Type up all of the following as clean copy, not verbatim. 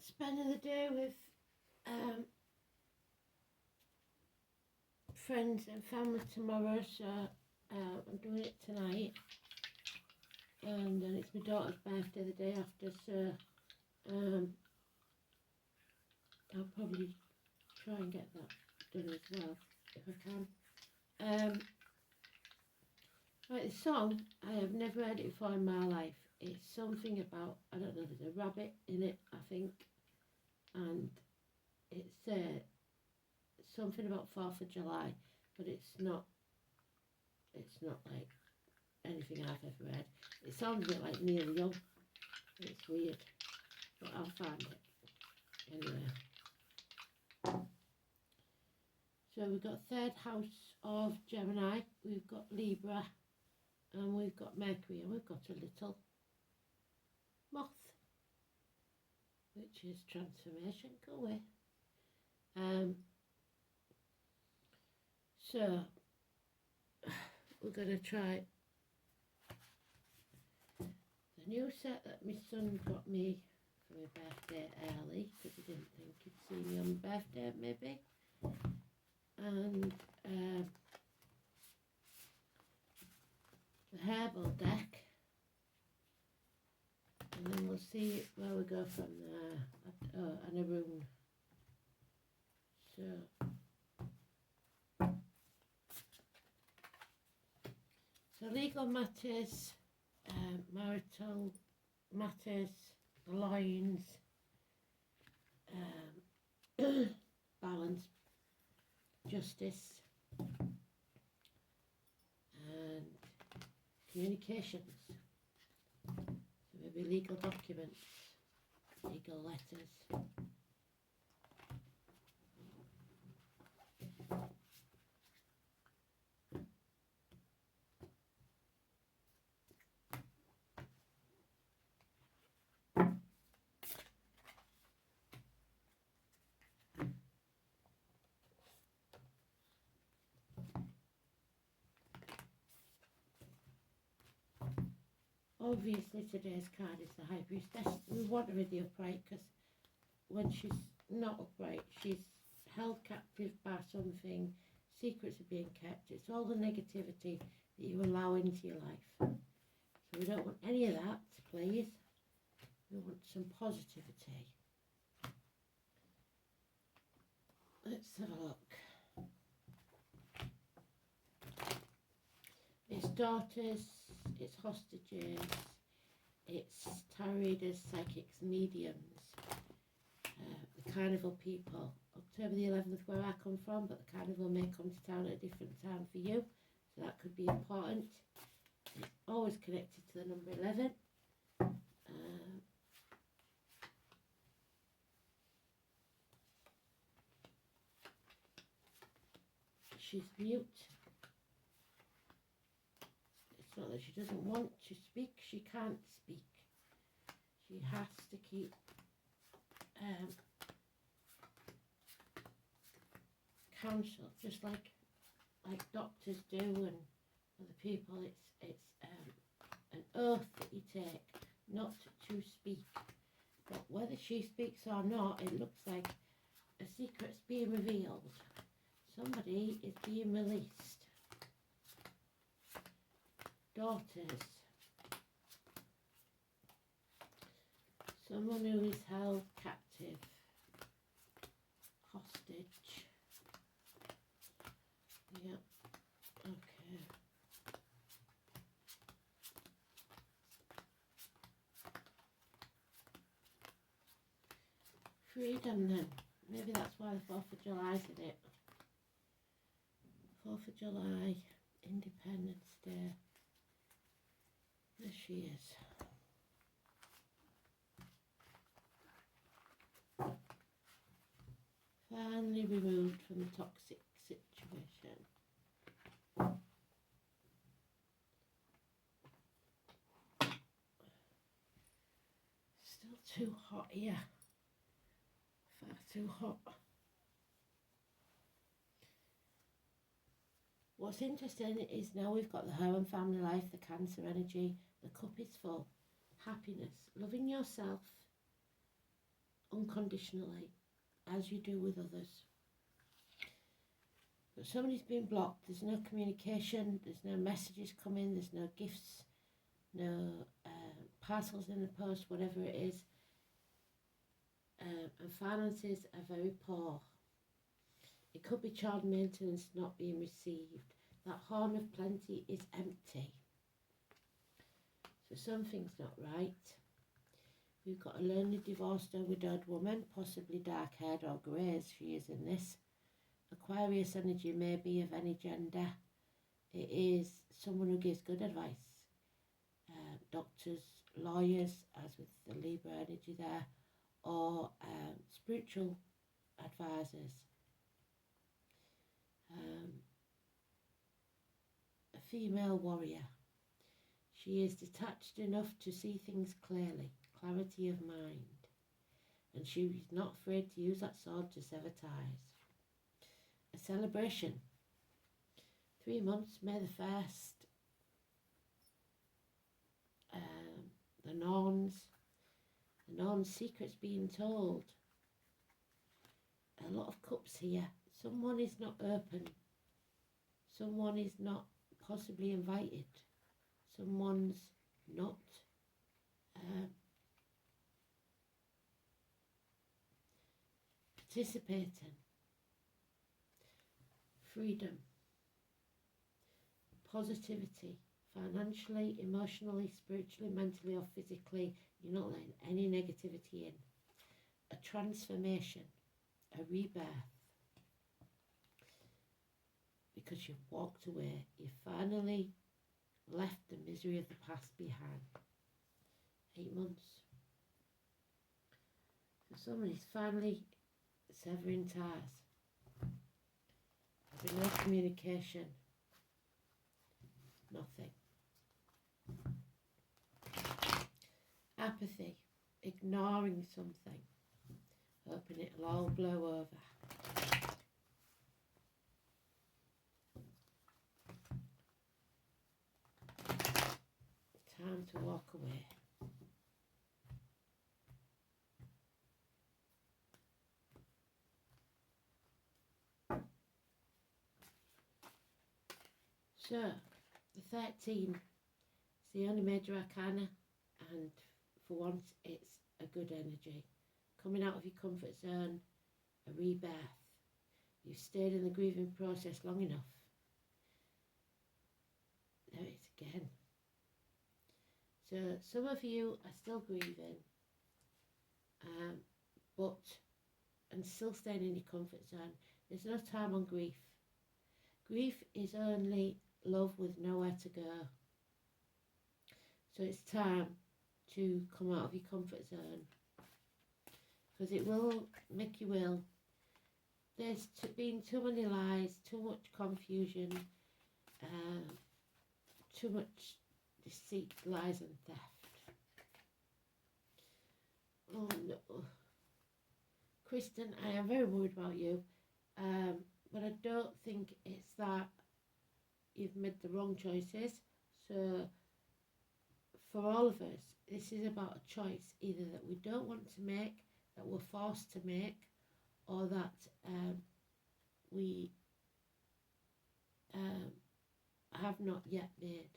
spending the day with friends and family tomorrow, so I'm doing it tonight. And then it's my daughter's birthday the day after, so I'll probably try and get that done as well, if I can. Right, the song, I have never heard it before in my life. It's something about, I don't know, there's a rabbit in it, I think, and it's something about 4th of July, but it's not like anything I've ever read. It sounds a bit like Neil Young. It's weird, but I'll find it. Anyway. So we've got third house of Gemini, we've got Libra, and we've got Mercury, and we've got a little moth, which is transformation. Go away. So we're going to try the new set that my son got me for my birthday early, because he didn't think he'd see me on my birthday maybe, and the herbal deck, and then we'll see where we go from there. And a rune. So legal matters, marital matters, loins, balance, justice, and communications. So maybe legal documents, legal letters. Obviously today's card is the High Priestess. We want her in the upright because when she's not upright, she's held captive by something, secrets are being kept. It's all the negativity that you allow into your life. So we don't want any of that, please. We want some positivity. Let's have a look. It's daughters, it's hostages, it's tarot readers, psychics, mediums, the carnival people. October the 11th where I come from, but the carnival may come to town at a different time for you, so that could be important. It's always connected to the number 11. She's mute. It's not that she doesn't want to speak, she can't speak. She has to keep counsel, just like doctors do, and other people. It's an oath that you take not to speak. But whether she speaks or not, it looks like a secret's being revealed. Somebody is being released. Daughters. Someone who is held captive. Hostage. Yep. Okay. Freedom then. Maybe that's why the 4th of July's in it. 4th of July, Independence Day. There she is. Finally removed from the toxic situation. Still too hot here. Far too hot. What's interesting is now we've got the Herman family life, the Cancer energy, the cup is full. Happiness, loving yourself, unconditionally, as you do with others. But somebody's been blocked. There's no communication, there's no messages coming, there's no gifts, no parcels in the post, whatever it is. And finances are very poor. It could be child maintenance not being received. That horn of plenty is empty. So something's not right. We've got a lonely, divorced or widowed woman, possibly dark-haired or grey as she is in this. Aquarius energy may be of any gender. It is someone who gives good advice. Doctors, lawyers, as with the Libra energy there, or spiritual advisors. A female warrior. She is detached enough to see things clearly, clarity of mind, and she is not afraid to use that sword to sever ties. A celebration. 3 months, May the 1st. The Norns' secrets being told. A lot of cups here. Someone is not open. Someone is not possibly invited. Someone's not participating. Freedom. Positivity. Financially, emotionally, spiritually, mentally or physically. You're not letting any negativity in. A transformation. A rebirth. Because you've walked away. You finally left the misery of the past behind. 8 months. So somebody's finally severing ties. There's no communication. Nothing. Apathy. Ignoring something. Hoping it'll all blow over. Time to walk away. So, the 13 is the only major arcana, and for once it's a good energy. Coming out of your comfort zone, a rebirth. You've stayed in the grieving process long enough. There it is again. So some of you are still grieving, and still staying in your comfort zone. There's no time on grief. Grief is only love with nowhere to go. So it's time to come out of your comfort zone, because it will make you ill. There's been too many lies, too much confusion, too much deceit, lies and theft. Oh no. Kristen, I am very worried about you, but I don't think it's that you've made the wrong choices. So for all of us, this is about a choice, either that we don't want to make, that we're forced to make, or that we have not yet made.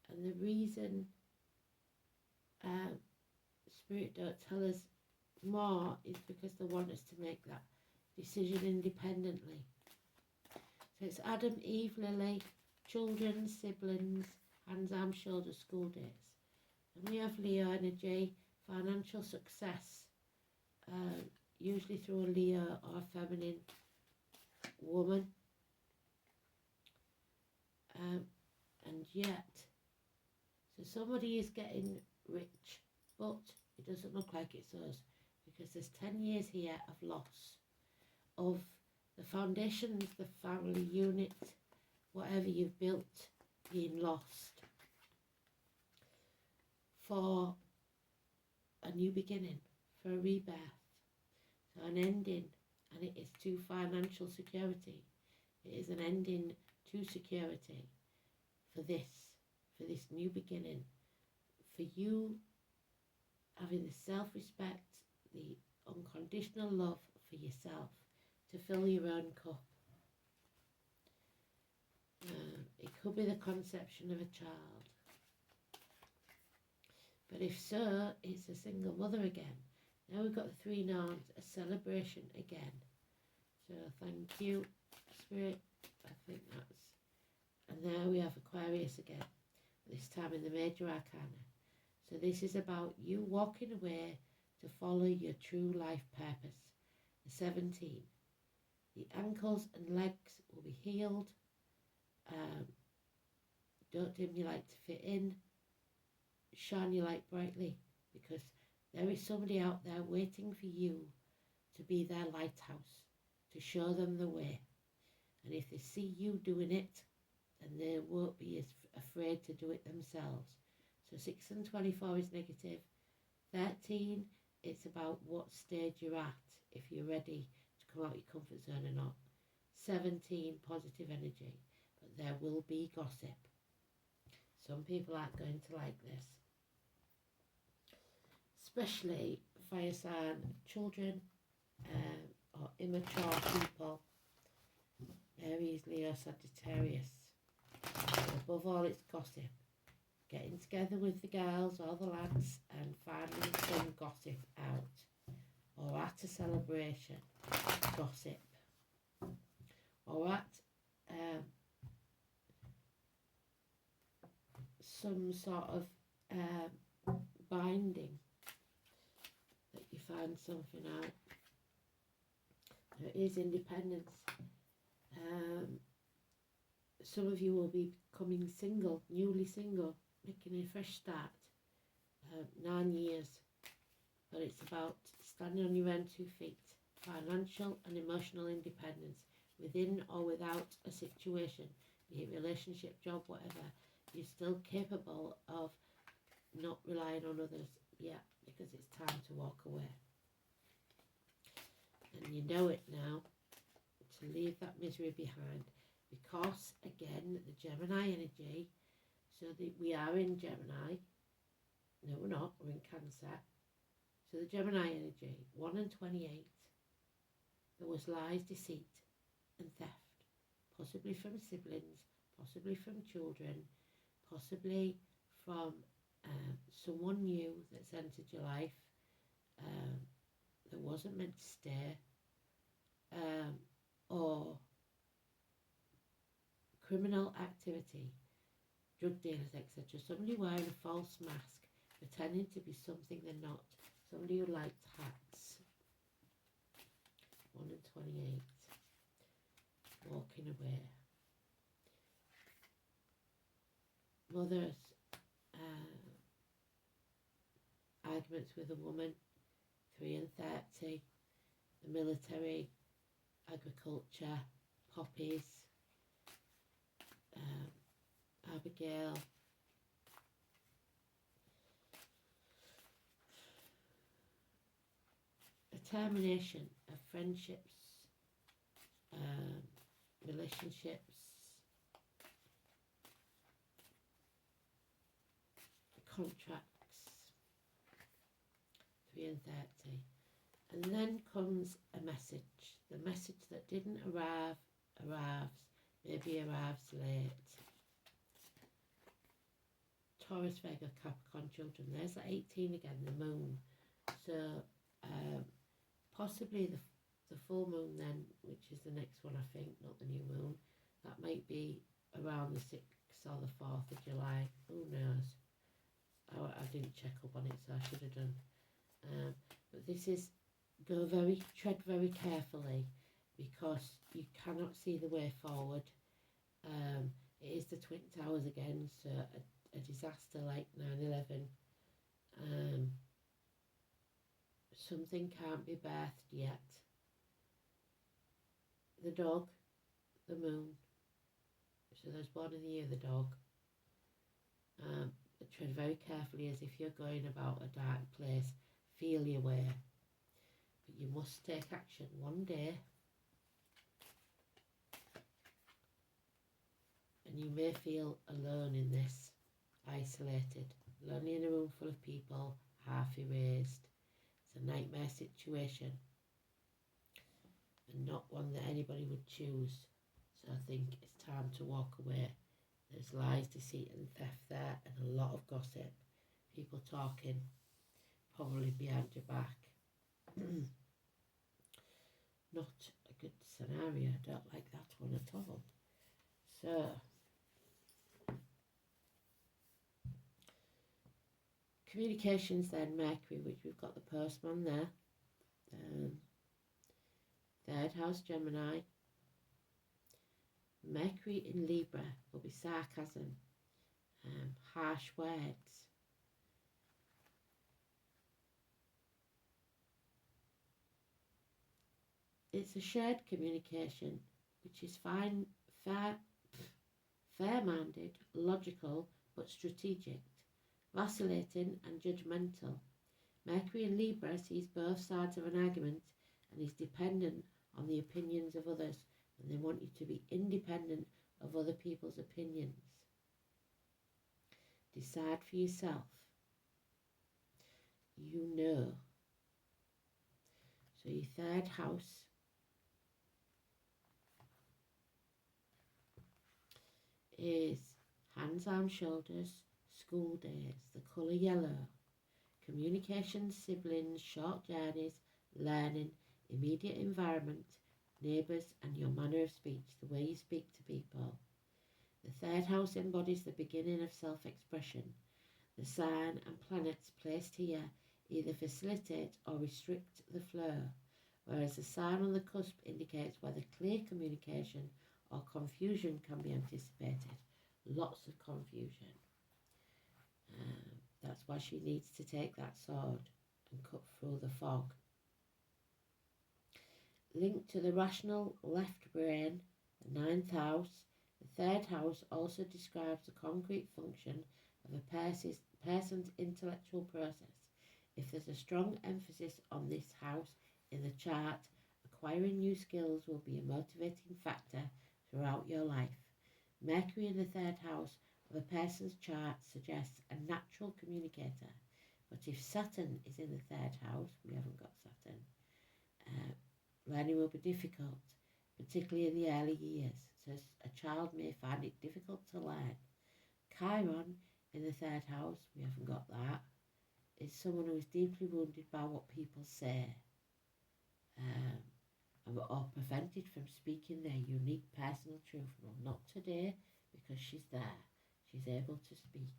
And the reason Spirit don't tell us more is because they want us to make that decision independently. So it's Adam, Eve, Lily, children, siblings, hands, arms, shoulders, school days. And we have Leo energy, financial success, usually through a Leo or a feminine woman. And yet, so somebody is getting rich, but it doesn't look like it's us, because there's 10 years here of loss of the foundations, the family unit, whatever you've built being lost for a new beginning, for a rebirth, so an ending, and it is to financial security. It is an ending to security for this new beginning, for you having the self-respect, the unconditional love for yourself to fill your own cup. It could be the conception of a child. But if so, it's a single mother again. Now we've got the three nouns, a celebration again. So thank you, Spirit. I think that's... And there we have Aquarius again, this time in the Major Arcana. So this is about you walking away to follow your true life purpose. The 17. The ankles and legs will be healed. Don't dim your light to fit in. Shine your light brightly, because there is somebody out there waiting for you to be their lighthouse, to show them the way. And if they see you doing it, then they won't be as afraid to do it themselves. So 6 and 24 is negative. 13, it's about what stage you're at, if you're ready to come out your comfort zone or not. 17, positive energy, but there will be gossip. Some people aren't going to like this. Especially fire sign children or immature people. Aries, Leo, Sagittarius. And above all, it's gossip. Getting together with the girls or the lads and finding some gossip out. Or at a celebration, gossip. Or at some sort of binding, that you find something out. There is independence. Some of you will be becoming single, newly single, making a fresh start. 9 years. But it's about standing on your own 2 feet. Financial and emotional independence. Within or without a situation, be it relationship, job, whatever, you're still capable of not relying on others yet, because it's time to walk away. And you know it now, to leave that misery behind. Because, again, the Gemini energy, so that we are in Gemini. No, we're not, we're in Cancer. So the Gemini energy, 1 and 28, there was lies, deceit and theft, possibly from siblings, possibly from children, possibly from someone new that's entered your life that wasn't meant to stay, or criminal activity, drug dealers, etc. Somebody wearing a false mask, pretending to be something they're not. Somebody who liked hats. 1 and 28. Walking away. Mothers. Arguments with a woman. 3 and 30. The military. Agriculture. Poppies. Abigail. A termination of friendships, relationships, contracts. 3 and 30. And then comes a message. The message that didn't arrives, maybe arrives late. Taurus, Vega, Capricorn children. There's the 18 again, the moon. So possibly the full moon then, which is the next one I think, not the new moon. That might be around the 6th or the 4th of July. Who knows? I didn't check up on it, so I should have done. But this is, tread very carefully, because you cannot see the way forward. It is the Twin Towers again, so a disaster like 9/11. Something can't be birthed yet. The dog, the moon. So there's one in the year, the dog. Tread very carefully, as if you're going about a dark place. Feel your way. But you must take action one day. And you may feel alone in this, isolated, lonely in a room full of people, half erased. a nightmare situation and not one that anybody would choose. So I think it's time to walk away. There's lies, deceit and theft there, and a lot of gossip. People talking, probably behind your back. Not a good scenario. I don't like that one at all. So, communications then, Mercury, which we've got the postman there. Third house, Gemini. Mercury in Libra will be sarcasm, harsh words. It's a shared communication, which is fine, fair-minded, logical, but strategic, vacillating and judgmental. Mercury in Libra sees both sides of an argument and is dependent on the opinions of others, and they want you to be independent of other people's opinions. Decide for yourself. You know. So your third house is hands, arms, shoulders, school days, the colour yellow, communication, siblings, short journeys, learning, immediate environment, neighbours and your manner of speech, the way you speak to people. The third house embodies the beginning of self-expression. The sign and planets placed here either facilitate or restrict the flow, whereas the sign on the cusp indicates whether clear communication or confusion can be anticipated. Lots of confusion. That's why she needs to take that sword and cut through the fog. Linked to the rational left brain, the ninth house, the third house also describes the concrete function of a person's intellectual process. If there's a strong emphasis on this house in the chart, acquiring new skills will be a motivating factor throughout your life. Mercury in the third house of a person's chart suggests a natural communicator, but if Saturn is in the third house, we haven't got Saturn, learning will be difficult, particularly in the early years, so a child may find it difficult to learn. Chiron in the third house, we haven't got that, is someone who is deeply wounded by what people say, or prevented from speaking their unique personal truth. Well, not today, because she's there. She's able to speak.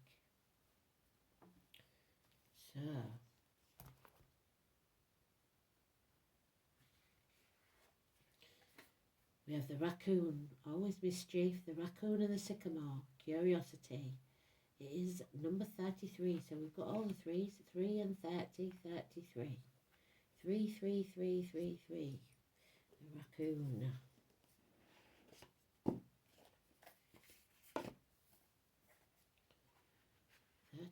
So, we have the raccoon, always mischief, the raccoon and the sycamore, curiosity. It is number 33, so we've got all the threes, 3 and 30, 33. 3, 3, 3, 3, 3. The raccoon. There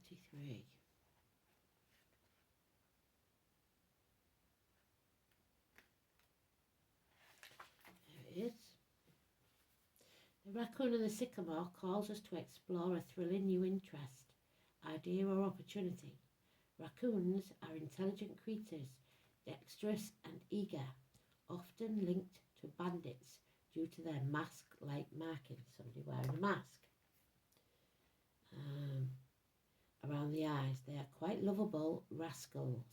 it is. The raccoon and the sycamore calls us to explore a thrilling new interest, idea or opportunity. Raccoons are intelligent creatures, dexterous and eager, often linked to bandits due to their mask-like markings, somebody wearing a mask around the eyes. They are quite lovable rascals,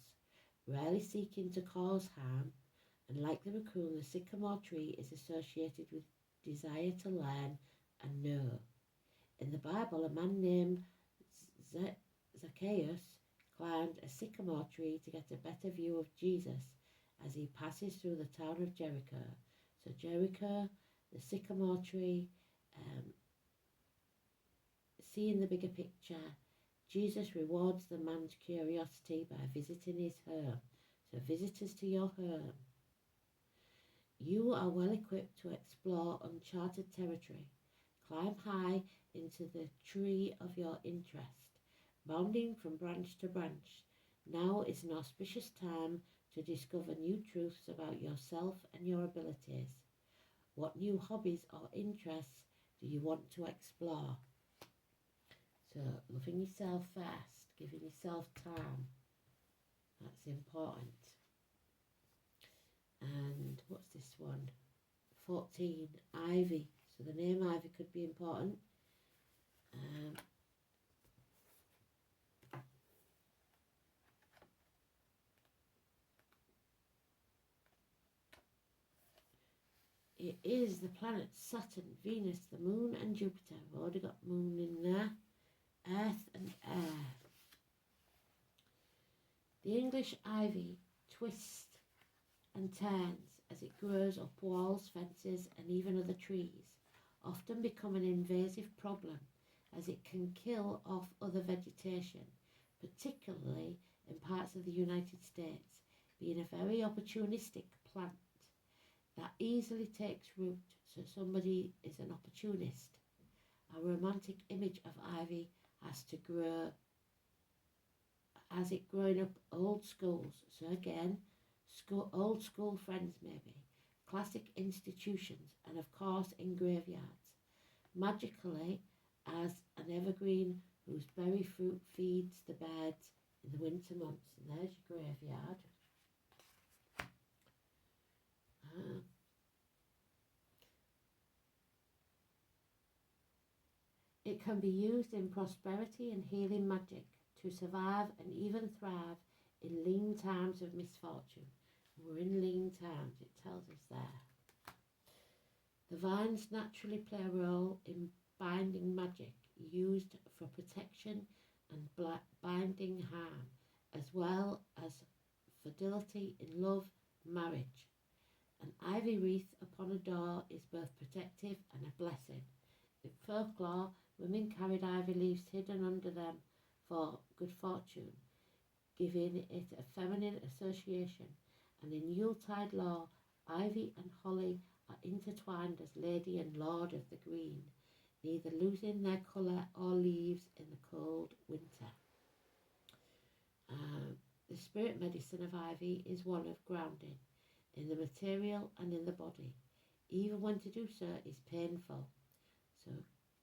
rarely seeking to cause harm, and like the raccoon, the sycamore tree is associated with desire to learn and know. In the Bible, a man named Zacchaeus climbed a sycamore tree to get a better view of Jesus as he passes through the town of Jericho. So Jericho, the sycamore tree, seeing the bigger picture, Jesus rewards the man's curiosity by visiting his home. So visitors to your home. You are well equipped to explore uncharted territory. Climb high into the tree of your interest, bounding from branch to branch. Now is an auspicious time to discover new truths about yourself and your abilities. What new hobbies or interests do you want to explore? So, loving yourself first, giving yourself time. That's important. And what's this one? 14, ivy. So the name ivy could be important. It is the planets Saturn, Venus, the Moon and Jupiter. I've already got Moon in there. Earth and air. The English ivy twists and turns as it grows up walls, fences and even other trees, often become an invasive problem as it can kill off other vegetation, particularly in parts of the United States, being a very opportunistic plant that easily takes root, so somebody is an opportunist. A romantic image of ivy has to grow as it growing up old schools, so again, old school friends maybe, classic institutions and of course in graveyards, magically as an evergreen whose berry fruit feeds the birds in the winter months. And there's your graveyard. It can be used in prosperity and healing magic to survive and even thrive in lean times of misfortune. We're in lean times, it tells us there. The vines naturally play a role in binding magic used for protection and binding harm, as well as fidelity in love, marriage. An ivy wreath upon a door is both protective and a blessing. In folklore, women carried ivy leaves hidden under them for good fortune, giving it a feminine association, and in Yuletide lore, ivy and holly are intertwined as lady and lord of the green, neither losing their colour or leaves in the cold winter. The spirit medicine of ivy is one of grounding in the material and in the body, even when to do so is painful. So,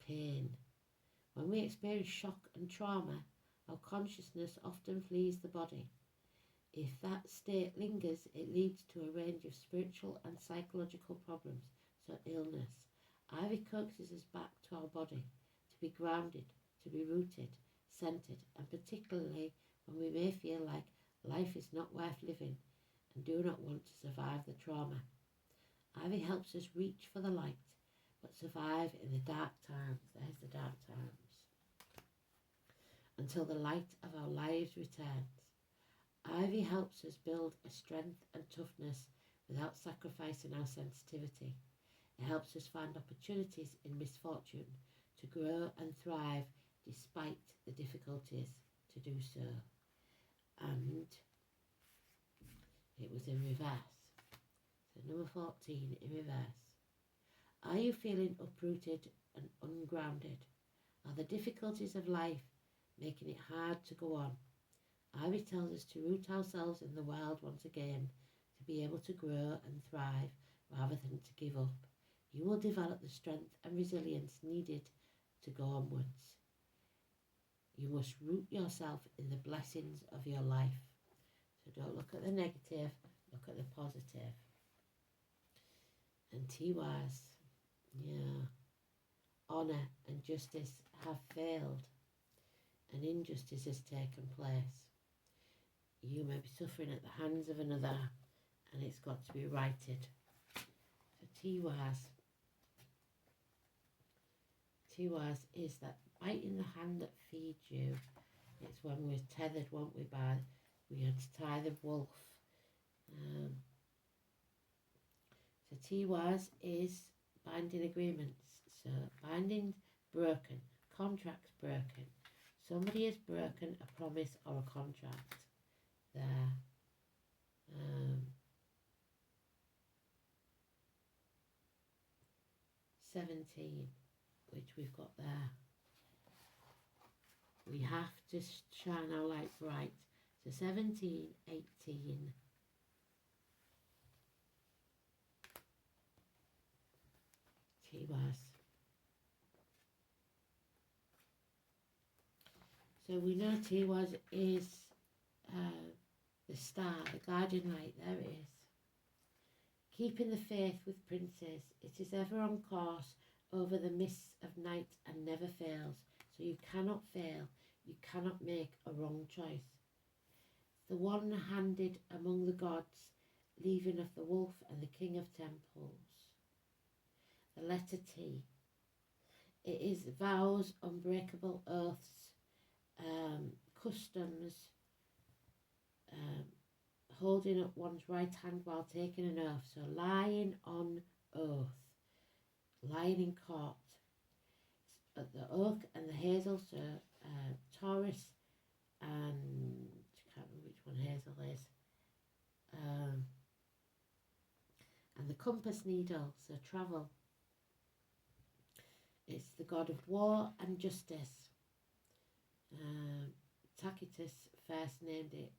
pain. When we experience shock and trauma, our consciousness often flees the body. If that state lingers, it leads to a range of spiritual and psychological problems, so illness. Ivy coaxes us back to our body, to be grounded, to be rooted, centered, and particularly when we may feel like life is not worth living and do not want to survive the trauma. Ivy helps us reach for the light, but survive in the dark times. There's the dark times. Until the light of our lives returns. Ivy helps us build a strength and toughness without sacrificing our sensitivity. It helps us find opportunities in misfortune to grow and thrive despite the difficulties to do so. And it was in reverse. So number 14 in reverse. Are you feeling uprooted and ungrounded? Are the difficulties of life making it hard to go on? Ivy tells us to root ourselves in the world once again, to be able to grow and thrive rather than to give up. You will develop the strength and resilience needed to go onwards. You must root yourself in the blessings of your life. So don't look at the negative, look at the positive. And Tiwaz, yeah, honour and justice have failed and injustice has taken place. You may be suffering at the hands of another and it's got to be righted. So Tiwaz is that biting the hand that feeds you. It's when we're tethered, won't we, we had to tie the wolf. So Tiwaz is binding agreements. So binding broken, contracts broken. Somebody has broken a promise or a contract there. 17, which we've got there. We have to shine our light bright. So 17, 18. Tiwaz. So we know Tiwaz is The star, the guardian light, there it is. Keeping the faith with princes, it is ever on course over the mists of night and never fails. So you cannot fail, you cannot make a wrong choice. The one-handed among the gods, leaving of the wolf and the king of temples. The letter T. It is vows, unbreakable oaths, customs, holding up one's right hand while taking an oath. So lying on oath, lying in court. At the oak and the hazel, so Taurus and I can't remember which one hazel is. And the compass needle, so travel. It's the god of war and justice. Tacitus first named it.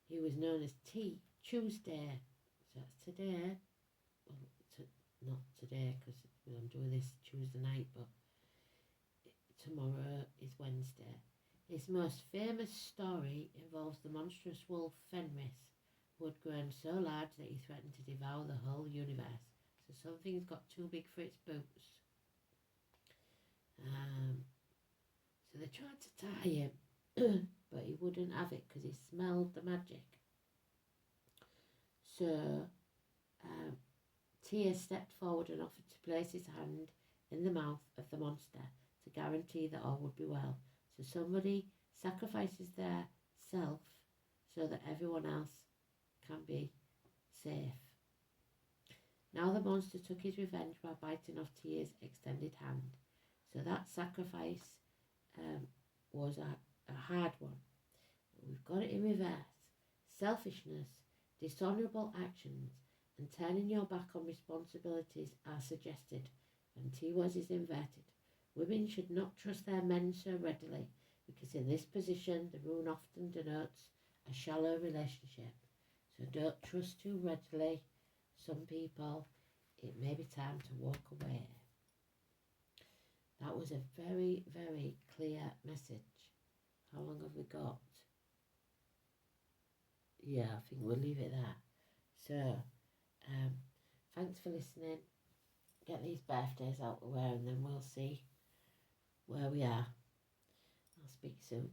He was known as Tuesday, so that's today. Well, not today because I'm doing this Tuesday night, but tomorrow is Wednesday. His most famous story involves the monstrous wolf Fenris, who had grown so large that he threatened to devour the whole universe. So something's got too big for its boots. So they tried to tie him, but he wouldn't have it because he smelled the magic. So Tyr stepped forward and offered to place his hand in the mouth of the monster to guarantee that all would be well. So somebody sacrifices their self so that everyone else can be safe. Now the monster took his revenge by biting off Tyr's extended hand. So that sacrifice was a hard one. But we've got it in reverse. Selfishness, dishonourable actions, and turning your back on responsibilities are suggested when T-was is inverted. Women should not trust their men so readily, because in this position the rune often denotes a shallow relationship. So don't trust too readily. Some people, it may be time to walk away. That was a very, very clear message. How long have we got? Yeah, I think we'll leave it there. So, thanks for listening. Get these birthdays out the way and then we'll see where we are. I'll speak soon.